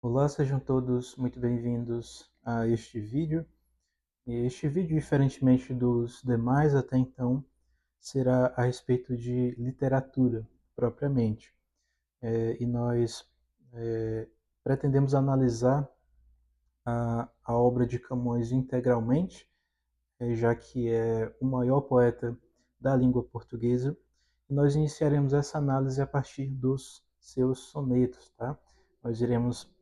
Olá, sejam todos muito bem-vindos a este vídeo. E este vídeo, diferentemente dos demais até então, será a respeito de literatura propriamente. E nós pretendemos analisar a obra de Camões integralmente, já que é o maior poeta da língua portuguesa. E nós iniciaremos essa análise a partir dos seus sonetos, tá? Nós iremos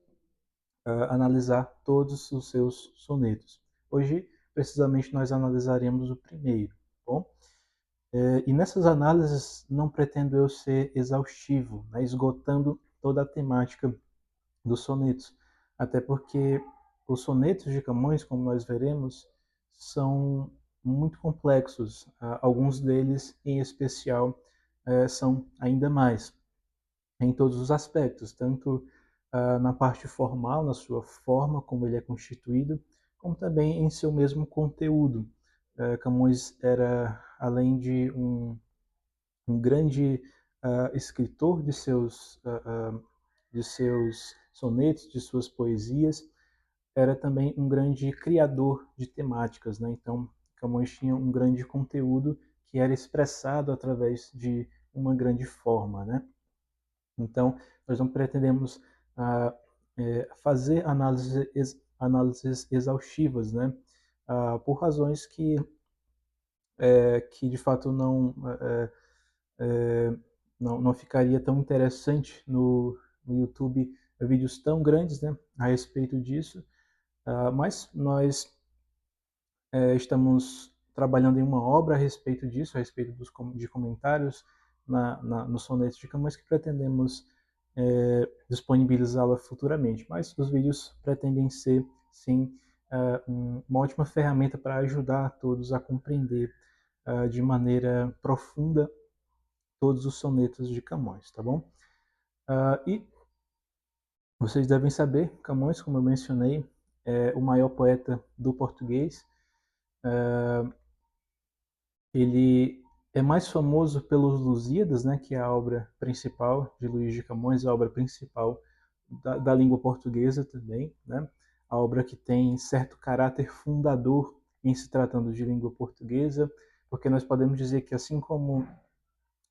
analisar todos os seus sonetos. Hoje, precisamente, nós analisaremos o primeiro, tá bom? E nessas análises não pretendo eu ser exaustivo, né, esgotando toda a temática dos sonetos, até porque os sonetos de Camões, como nós veremos, são muito complexos. Alguns deles, em especial, são ainda mais em todos os aspectos, tanto na parte formal, na sua forma como ele é constituído, como também em seu mesmo conteúdo. Camões era, além de um grande escritor de seus sonetos, de suas poesias, era também um grande criador de temáticas, né? Então, Camões tinha um grande conteúdo que era expressado através de uma grande forma, né? Então, nós não pretendemos fazer análises exaustivas, né? Por razões que de fato não ficaria tão interessante no YouTube vídeos tão grandes, né, a respeito disso. Mas nós estamos trabalhando em uma obra a respeito disso, a respeito de comentários nos sonetos de Camões, que pretendemos disponibilizá-la futuramente. Mas os vídeos pretendem ser, sim, uma ótima ferramenta para ajudar todos a compreender de maneira profunda todos os sonetos de Camões, tá bom? E vocês devem saber, Camões, como eu mencionei, é o maior poeta do português. Ele é mais famoso pelos Lusíadas, né, que é a obra principal de Luís de Camões, a obra principal da língua portuguesa também, né? A obra que tem certo caráter fundador em se tratando de língua portuguesa, porque nós podemos dizer que assim como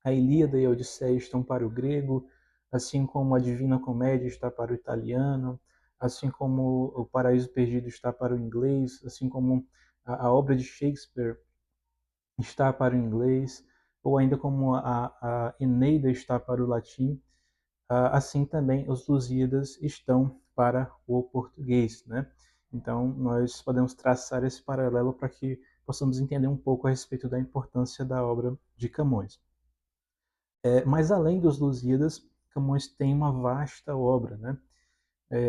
a Ilíada e a Odisseia estão para o grego, assim como a Divina Comédia está para o italiano, assim como o Paraíso Perdido está para o inglês, assim como a obra de Shakespeare está para o inglês, ou ainda como a Eneida está para o latim, assim também os Lusíadas estão para o português, né? Então, nós podemos traçar esse paralelo para que possamos entender um pouco a respeito da importância da obra de Camões. Mas além dos Lusíadas, Camões tem uma vasta obra, né?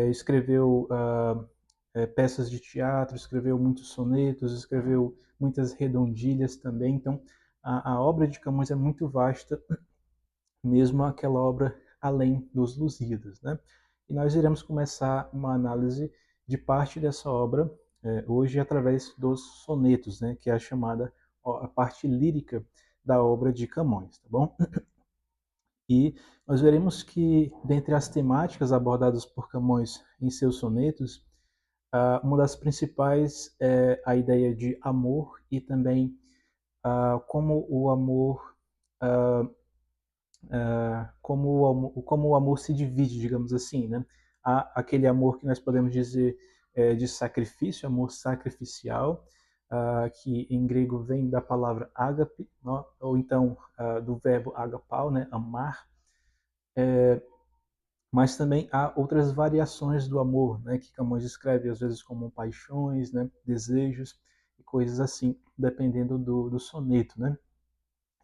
Escreveu peças de teatro, escreveu muitos sonetos, escreveu muitas redondilhas também. Então, a obra de Camões é muito vasta, mesmo aquela obra além dos Lusíadas, né? E nós iremos começar uma análise de parte dessa obra hoje através dos sonetos, né? Que é a chamada a parte lírica da obra de Camões, tá bom? E nós veremos que, dentre as temáticas abordadas por Camões em seus sonetos, uma das principais é a ideia de amor e também como o amor como o amor se divide, digamos assim, né? Há aquele amor que nós podemos dizer de sacrifício, amor sacrificial, que em grego vem da palavra ágape, ou então do verbo agapau, né? Amar. Mas também há outras variações do amor, né, que Camões escreve às vezes como paixões, né, desejos e coisas assim, dependendo do soneto, né?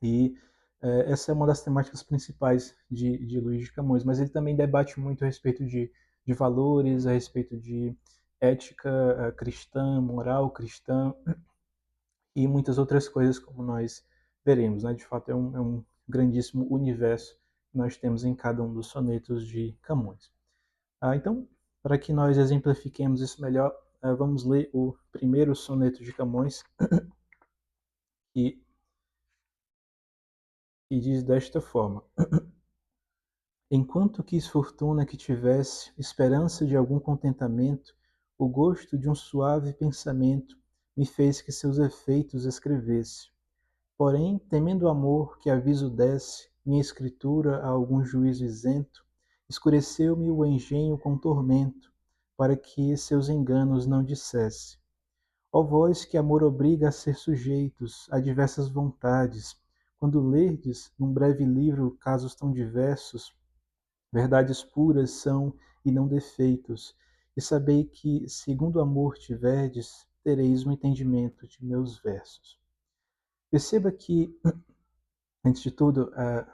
E essa é uma das temáticas principais de Luís de Camões, mas ele também debate muito a respeito de valores, a respeito de ética cristã, moral cristã e muitas outras coisas, como nós veremos, né? De fato, é um grandíssimo universo que nós temos em cada um dos sonetos de Camões. Então, para que nós exemplifiquemos isso melhor, vamos ler o primeiro soneto de Camões, que, que diz desta forma: Enquanto quis fortuna que tivesse esperança de algum contentamento, o gosto de um suave pensamento me fez que seus efeitos escrevesse. Porém, temendo o amor que aviso desse, minha escritura a algum juízo isento, escureceu-me o engenho com tormento, para que seus enganos não dissesse. Ó vós que amor obriga a ser sujeitos a diversas vontades, quando lerdes num breve livro casos tão diversos, verdades puras são e não defeitos, e sabei que, segundo o amor tiverdes, tereis o entendimento de meus versos. Perceba que, antes de tudo,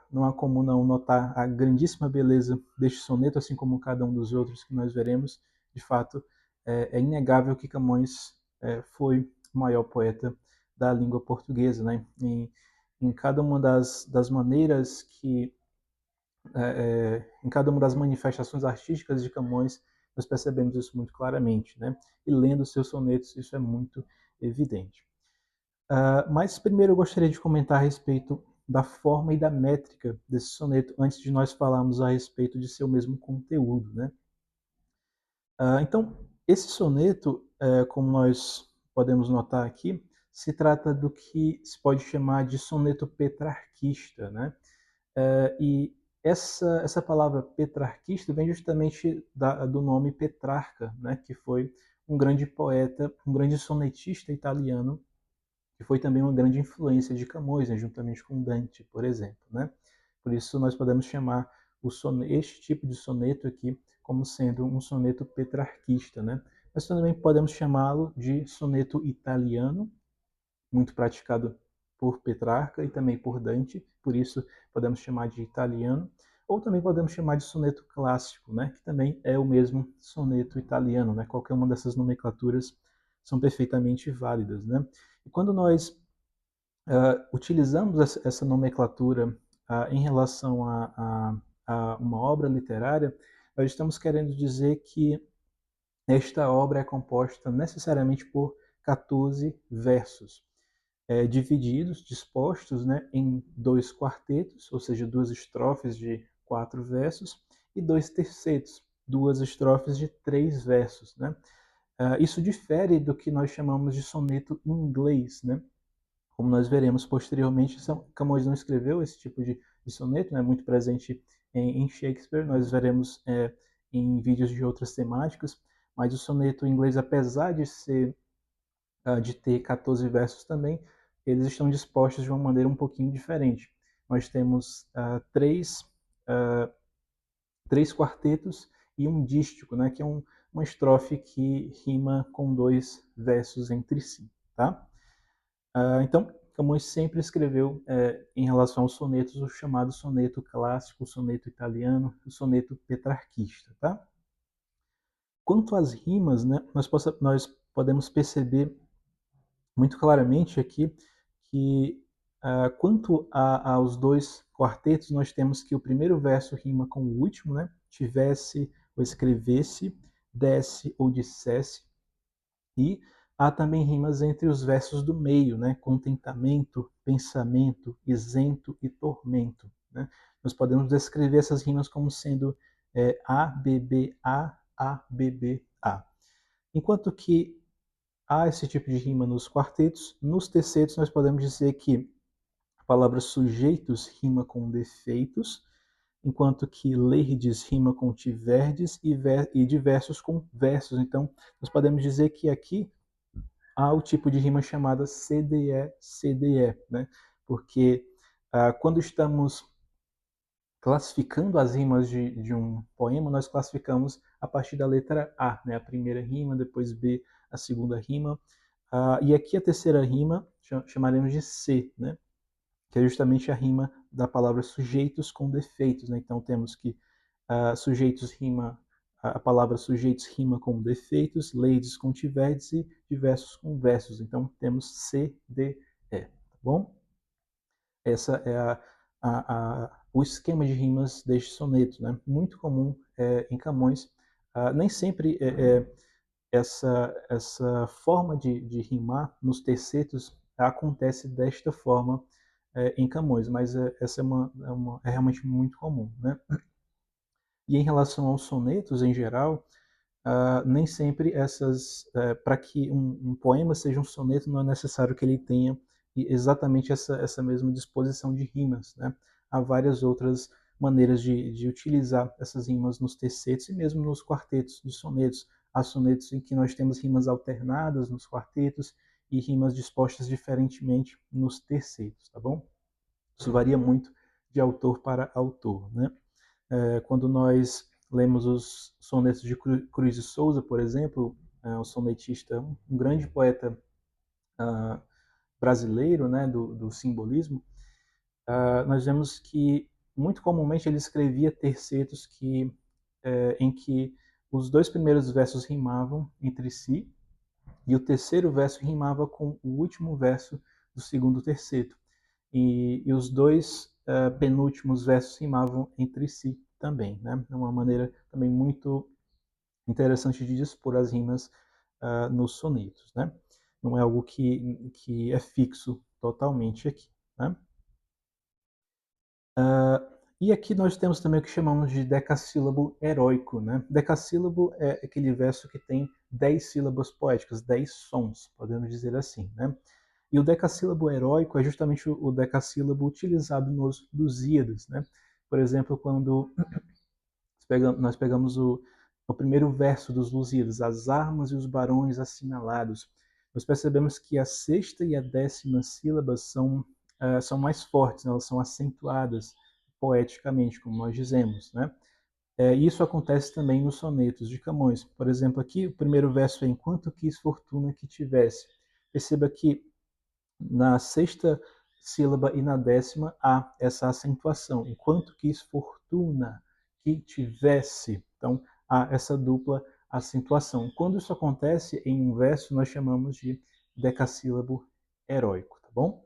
não há como não notar a grandíssima beleza deste soneto, assim como cada um dos outros que nós veremos. De fato, é inegável que Camões foi o maior poeta da língua portuguesa, né? Em cada uma das maneiras que em cada uma das manifestações artísticas de Camões, nós percebemos isso muito claramente, né? E lendo seus sonetos, isso é muito evidente. Mas primeiro eu gostaria de comentar a respeito da forma e da métrica desse soneto, antes de nós falarmos a respeito de seu mesmo conteúdo, né? Então, esse soneto, como nós podemos notar aqui, se trata do que se pode chamar de soneto petrarquista, né? E essa palavra petrarquista vem justamente do nome Petrarca, né? Que foi um grande poeta, um grande sonetista italiano, que foi também uma grande influência de Camões, né, juntamente com Dante, por exemplo, né? Por isso nós podemos chamar este tipo de soneto aqui como sendo um soneto petrarquista, né? Mas também podemos chamá-lo de soneto italiano, muito praticado por Petrarca e também por Dante, por isso podemos chamar de italiano, ou também podemos chamar de soneto clássico, né, que também é o mesmo soneto italiano, né? Qualquer uma dessas nomenclaturas são perfeitamente válidas, né? E quando nós utilizamos essa nomenclatura em relação a uma obra literária, nós estamos querendo dizer que esta obra é composta necessariamente por 14 versos, divididos, dispostos, né, em dois quartetos, ou seja, duas estrofes de 4 versos, e dois tercetos, duas estrofes de 3 versos. Né? Isso difere do que nós chamamos de soneto em inglês, né? Como nós veremos posteriormente, Camões não escreveu esse tipo de soneto, né, muito presente em Shakespeare, nós veremos em vídeos de outras temáticas, mas o soneto em inglês, apesar de ter 14 versos também, eles estão dispostos de uma maneira um pouquinho diferente. Nós temos três quartetos e um dístico, né, que é uma estrofe que rima com dois versos entre si. Tá? Então, Camões sempre escreveu, em relação aos sonetos, o chamado soneto clássico, o soneto italiano, o soneto petrarquista. Tá? Quanto às rimas, né, nós podemos perceber muito claramente aqui que, quanto aos dois quartetos, nós temos que o primeiro verso rima com o último, né? Tivesse ou escrevesse, desse ou dissesse, e há também rimas entre os versos do meio, né? Contentamento, pensamento, isento e tormento. Né? Nós podemos descrever essas rimas como sendo A, B, B, A, B, B, A. Enquanto que há esse tipo de rima nos quartetos, nos tercetos nós podemos dizer que a palavra sujeitos rima com defeitos, enquanto que lerdes rima com tiverdes e diversos com versos. Então, nós podemos dizer que aqui há o tipo de rima chamada CDE, CDE, né? Porque quando estamos classificando as rimas de um poema, nós classificamos a partir da letra A, né? A primeira rima, depois B, a segunda rima, e aqui a terceira rima chamaremos de C, né? Que é justamente a rima da palavra sujeitos com defeitos. Né? Então temos que sujeitos rima, a palavra sujeitos rima com defeitos, leides com tiverdes e diversos com versos. Então temos C, D, E. Tá bom? Essa é o esquema de rimas deste soneto, né? Muito comum em Camões. Nem sempre essa forma de rimar nos tercetos acontece desta forma em Camões, mas essa é realmente muito comum, né? E em relação aos sonetos em geral, nem sempre para que um poema seja um soneto, não é necessário que ele tenha exatamente essa mesma disposição de rimas, né? Há várias outras maneiras de utilizar essas rimas nos tercetos e mesmo nos quartetos de sonetos. Há sonetos em que nós temos rimas alternadas nos quartetos e rimas dispostas diferentemente nos tercetos, tá bom? Isso varia muito de autor para autor, né? Quando nós lemos os sonetos de Cruz de Souza, por exemplo, um sonetista, um grande poeta brasileiro, né, do simbolismo, nós vemos que muito comumente ele escrevia tercetos em que os dois primeiros versos rimavam entre si e o terceiro verso rimava com o último verso do segundo terceto. E os dois penúltimos versos rimavam entre si também, né? É uma maneira também muito interessante de dispor as rimas nos sonetos, né? Não é algo que é fixo totalmente aqui, né? E aqui nós temos também o que chamamos de decassílabo heróico, né? Decassílabo é aquele verso que tem 10 sílabas poéticas, 10 sons, podemos dizer assim, né? E o decassílabo heróico é justamente o decassílabo utilizado nos Lusíadas, né? Por exemplo, quando nós pegamos o primeiro verso dos Lusíadas, as armas e os barões assinalados, nós percebemos que a sexta e a décima sílabas são mais fortes, né? Elas são acentuadas poeticamente, como nós dizemos, né? Isso acontece também nos sonetos de Camões. Por exemplo, aqui o primeiro verso é enquanto quis fortuna que tivesse. Perceba que na sexta sílaba e na décima há essa acentuação. Enquanto quis fortuna que tivesse. Então há essa dupla acentuação. Quando isso acontece em um verso, nós chamamos de decassílabo heróico, tá bom?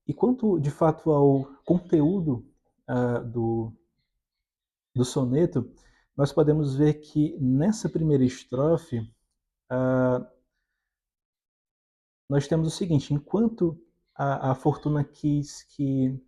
E quanto de fato ao conteúdo do soneto, nós podemos ver que nessa primeira estrofe nós temos o seguinte: enquanto a fortuna quis que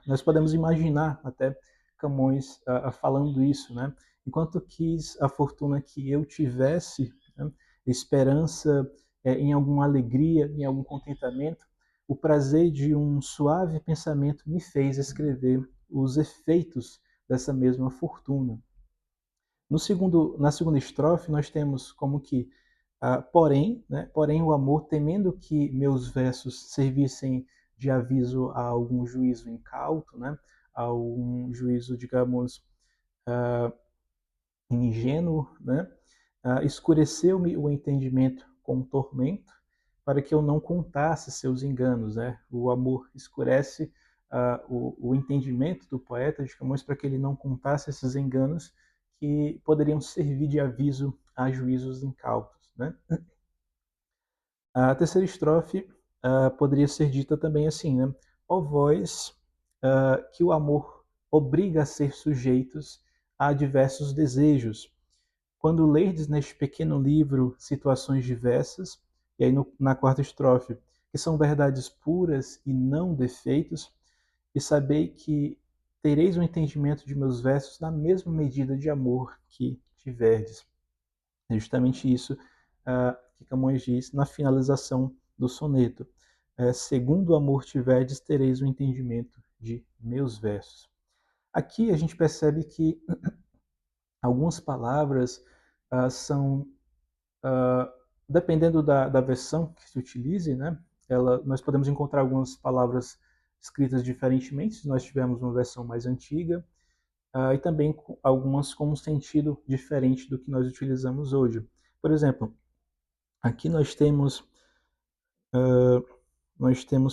nós podemos imaginar até Camões falando isso, né? Enquanto quis a fortuna que eu tivesse, né? Esperança em alguma alegria, em algum contentamento, o prazer de um suave pensamento me fez escrever os efeitos dessa mesma fortuna. Na segunda estrofe, nós temos como que, porém, né, porém o amor, temendo que meus versos servissem de aviso a algum juízo incauto, né, a algum juízo, digamos, ingênuo, né, escureceu-me o entendimento com tormento, para que eu não contasse seus enganos, né? O amor escurece o entendimento do poeta de Camões para que ele não contasse esses enganos que poderiam servir de aviso a juízos incautos, né? A terceira estrofe poderia ser dita também assim, né? Ó vós que o amor obriga a ser sujeitos a diversos desejos, quando lerdes neste pequeno livro situações diversas, e aí na quarta estrofe, que são verdades puras e não defeitos, e sabei que tereis o entendimento de meus versos na mesma medida de amor que tiverdes. É justamente isso que Camões diz na finalização do soneto. Segundo o amor tiverdes, tereis o entendimento de meus versos. Aqui a gente percebe que algumas palavras são dependendo da versão que se utilize, né, nós podemos encontrar algumas palavras escritas diferentemente, se nós tivermos uma versão mais antiga, e também algumas com um sentido diferente do que nós utilizamos hoje. Por exemplo, aqui nós temos,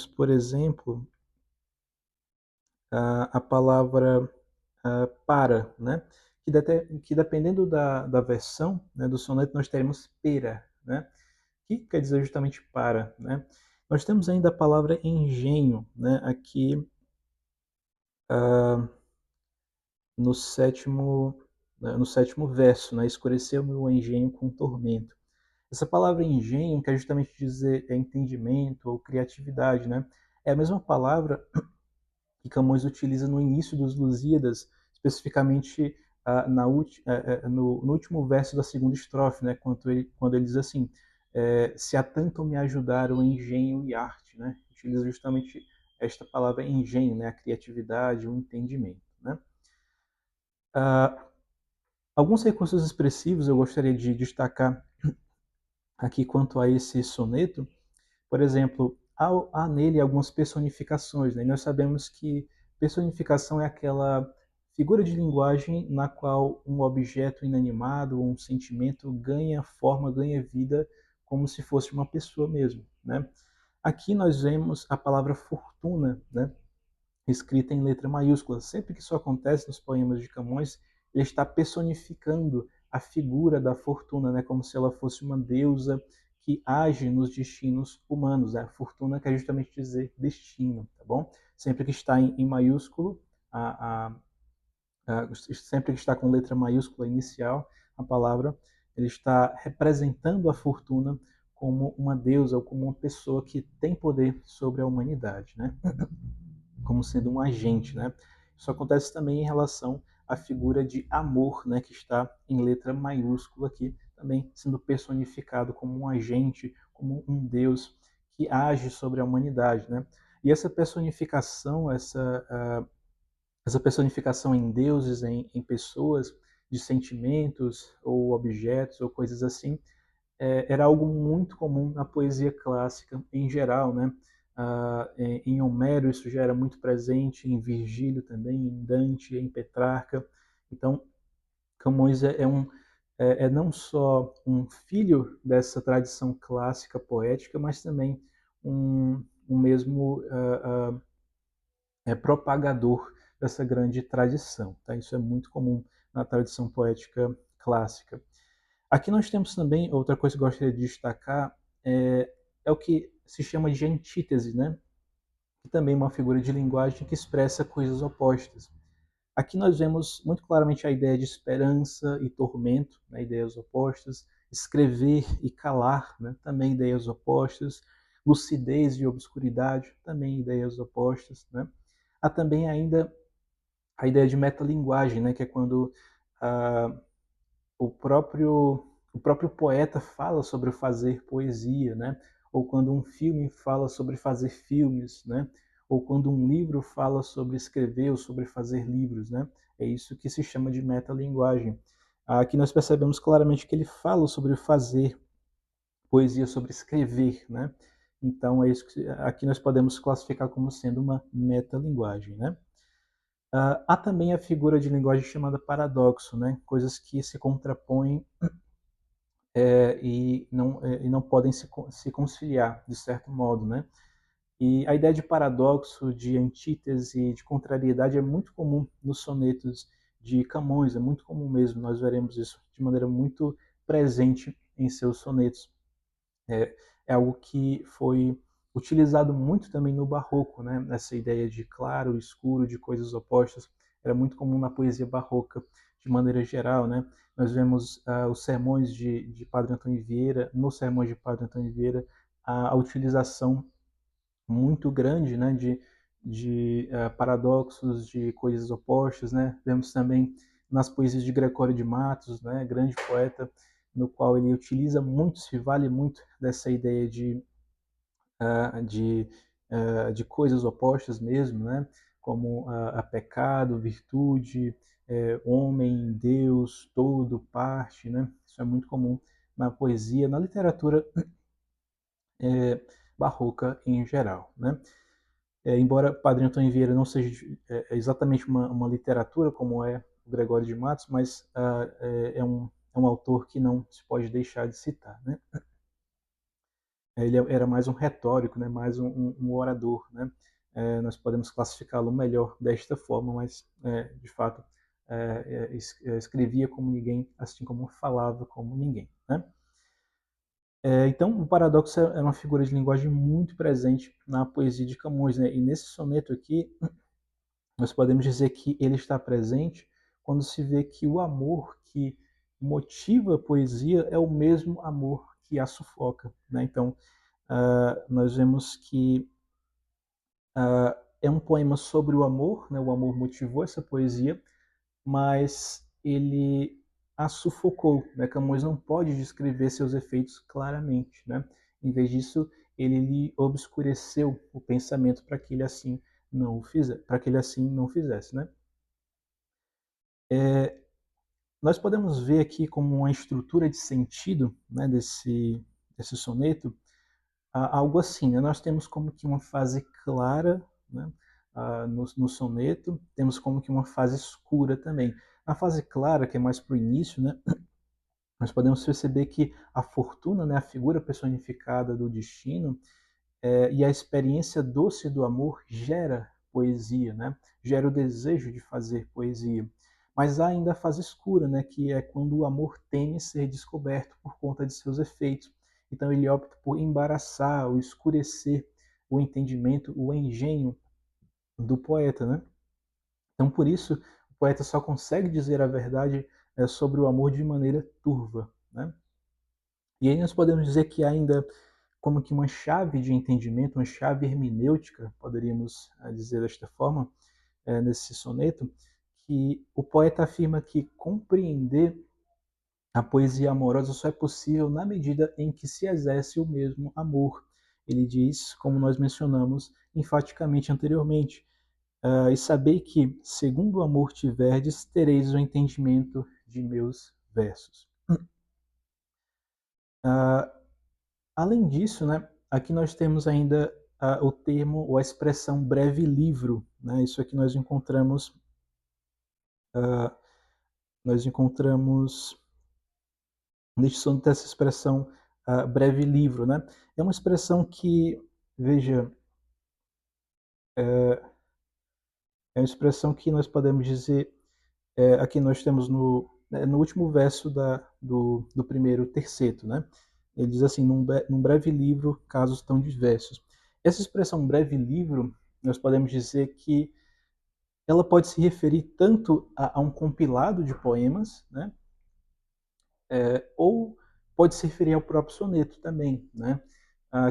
por exemplo, a palavra para, né, que dependendo da versão, né, do soneto, nós teremos pera, né, que quer dizer justamente para, né? Nós temos ainda a palavra engenho, né? Aqui no sétimo, no sétimo verso, né? Escureceu-me o engenho com tormento. Essa palavra engenho quer justamente dizer entendimento ou criatividade, né? É a mesma palavra que Camões utiliza no início dos Lusíadas, especificamente no último verso da segunda estrofe, né, quando ele diz assim, se há tanto me ajudaram engenho e arte, né, utiliza justamente esta palavra engenho, né, a criatividade, o entendimento. Né. Alguns recursos expressivos eu gostaria de destacar aqui quanto a esse soneto. Por exemplo, há nele algumas personificações, né? Nós sabemos que personificação é aquela figura de linguagem na qual um objeto inanimado ou um sentimento ganha forma, ganha vida, como se fosse uma pessoa mesmo, né? Aqui nós vemos a palavra fortuna, né? Escrita em letra maiúscula. Sempre que isso acontece nos poemas de Camões, ele está personificando a figura da fortuna, né, como se ela fosse uma deusa que age nos destinos humanos. Né? A fortuna quer justamente dizer destino, tá bom? Sempre que está em maiúsculo, sempre que está com letra maiúscula inicial, a palavra, ele está representando a fortuna como uma deusa ou como uma pessoa que tem poder sobre a humanidade, né? Como sendo um agente, né? Isso acontece também em relação à figura de amor, né, que está em letra maiúscula aqui, também sendo personificado como um agente, como um Deus que age sobre a humanidade, né? E essa personificação, essa personificação em deuses, em pessoas, de sentimentos ou objetos ou coisas assim, era algo muito comum na poesia clássica em geral, né? Em Homero isso já era muito presente, em Virgílio também, em Dante, em Petrarca. Então, Camões é não só um filho dessa tradição clássica poética, mas também um mesmo propagador dessa grande tradição. Tá? Isso é muito comum na tradição poética clássica. Aqui nós temos também, outra coisa que eu gostaria de destacar, é o que se chama de antítese, né? Que também é uma figura de linguagem que expressa coisas opostas. Aqui nós vemos muito claramente a ideia de esperança e tormento, né? Ideias opostas, escrever e calar, né? Também ideias opostas, lucidez e obscuridade, também ideias opostas. Né? Há também ainda a ideia de metalinguagem, né? Que é quando ah, o próprio poeta fala sobre fazer poesia, né? Ou quando um filme fala sobre fazer filmes, né? Ou quando um livro fala sobre escrever ou sobre fazer livros, né? É isso que se chama de metalinguagem. Aqui nós percebemos claramente que ele fala sobre fazer poesia, sobre escrever, né? Então é isso que aqui nós podemos classificar como sendo uma metalinguagem, né? Há também a figura de linguagem chamada paradoxo, né? Coisas que se contrapõem e não podem se conciliar, de certo modo, né? E a ideia de paradoxo, de antítese, de contrariedade é muito comum nos sonetos de Camões, é muito comum mesmo, nós veremos isso de maneira muito presente em seus sonetos. É algo que foi utilizado muito também no Barroco, né? Essa ideia de claro, escuro, de coisas opostas, era muito comum na poesia barroca, de maneira geral, né? Nós vemos os sermões de Padre Antônio Vieira, nos sermões de Padre Antônio Vieira, a utilização muito grande, né, de paradoxos, de coisas opostas, né? Vemos também nas poesias de Gregório de Matos, né, grande poeta, no qual ele utiliza muito, se vale muito dessa ideia de coisas opostas mesmo, né? Como a pecado, virtude, homem, Deus, todo, parte, né? Isso é muito comum na poesia, na literatura barroca em geral, né? Embora Padre Antônio Vieira não seja exatamente uma literatura como é o Gregório de Matos, mas é um autor que não se pode deixar de citar, né? Ele era mais um retórico, né? Mais um orador, né? Nós podemos classificá-lo melhor desta forma, mas de fato escrevia como ninguém, assim como falava como ninguém, né? Então, o paradoxo é uma figura de linguagem muito presente na poesia de Camões, né? E nesse soneto aqui, nós podemos dizer que ele está presente quando se vê que o amor que motiva a poesia é o mesmo amor que a sufoca, né? Então, nós vemos que é um poema sobre o amor, né? O amor motivou essa poesia, mas ele a sufocou, né? Camões não pode descrever seus efeitos claramente, né? Em vez disso, ele lhe obscureceu o pensamento para que ele assim não o fizesse, para que ele assim não fizesse, né? Nós podemos ver aqui como uma estrutura de sentido, né, desse soneto, algo assim, né? Nós temos como que uma fase clara, né, no soneto, temos como que uma fase escura também. Na fase clara, que é mais para o início, né, nós podemos perceber que a fortuna, né, a figura personificada do destino, e a experiência doce do amor gera poesia, né? Gera o desejo de fazer poesia. Mas há ainda a fase escura, né? Que é quando o amor teme ser descoberto por conta de seus efeitos. Então ele opta por embaraçar ou escurecer o entendimento, o engenho do poeta, né? Então por isso o poeta só consegue dizer a verdade sobre o amor de maneira turva, né? E aí nós podemos dizer que ainda como que uma chave de entendimento, uma chave hermenêutica, poderíamos dizer desta forma, nesse soneto, que o poeta afirma que compreender a poesia amorosa só é possível na medida em que se exerce o mesmo amor. Ele diz, como nós mencionamos enfaticamente anteriormente, e sabei que, segundo o amor tiverdes, tereis o entendimento de meus versos. Além disso, né, aqui nós temos ainda o termo ou a expressão breve livro. Né? Isso aqui nós encontramos neste som dessa expressão breve livro. Né? É uma expressão que, veja, é uma expressão que nós podemos dizer, aqui nós temos no último verso do primeiro terceto, né? Ele diz assim, num breve livro, casos tão diversos. Essa expressão breve livro, nós podemos dizer que ela pode se referir tanto a um compilado de poemas, né? Ou pode se referir ao próprio soneto também, né?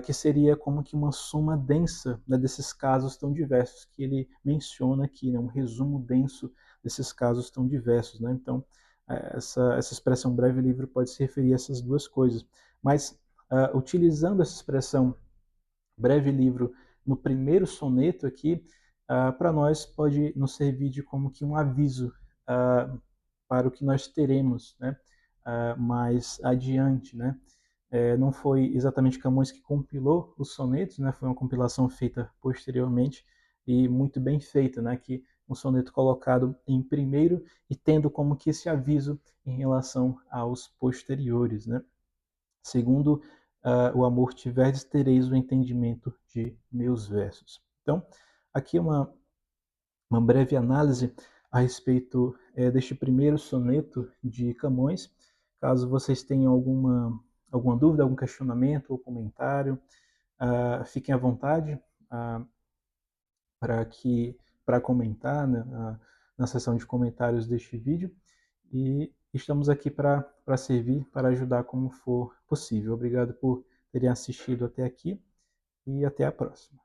Que seria como que uma soma densa, né, desses casos tão diversos que ele menciona aqui, né? Um resumo denso desses casos tão diversos, né? Então, essa expressão breve livro pode se referir a essas duas coisas. Mas, utilizando essa expressão breve livro no primeiro soneto aqui, para nós pode nos servir de como que um aviso para o que nós teremos, né, mais adiante, né? Não foi exatamente Camões que compilou os sonetos, né? Foi uma compilação feita posteriormente e muito bem feita, né? Que um soneto colocado em primeiro e tendo como que esse aviso em relação aos posteriores, né? Segundo o amor tiverdes, tereis o entendimento de meus versos. Então, aqui uma breve análise a respeito deste primeiro soneto de Camões. Caso vocês tenham alguma dúvida, algum questionamento ou comentário, fiquem à vontade para para comentar, né, na seção de comentários deste vídeo. E estamos aqui para servir, para ajudar como for possível. Obrigado por terem assistido até aqui e até a próxima.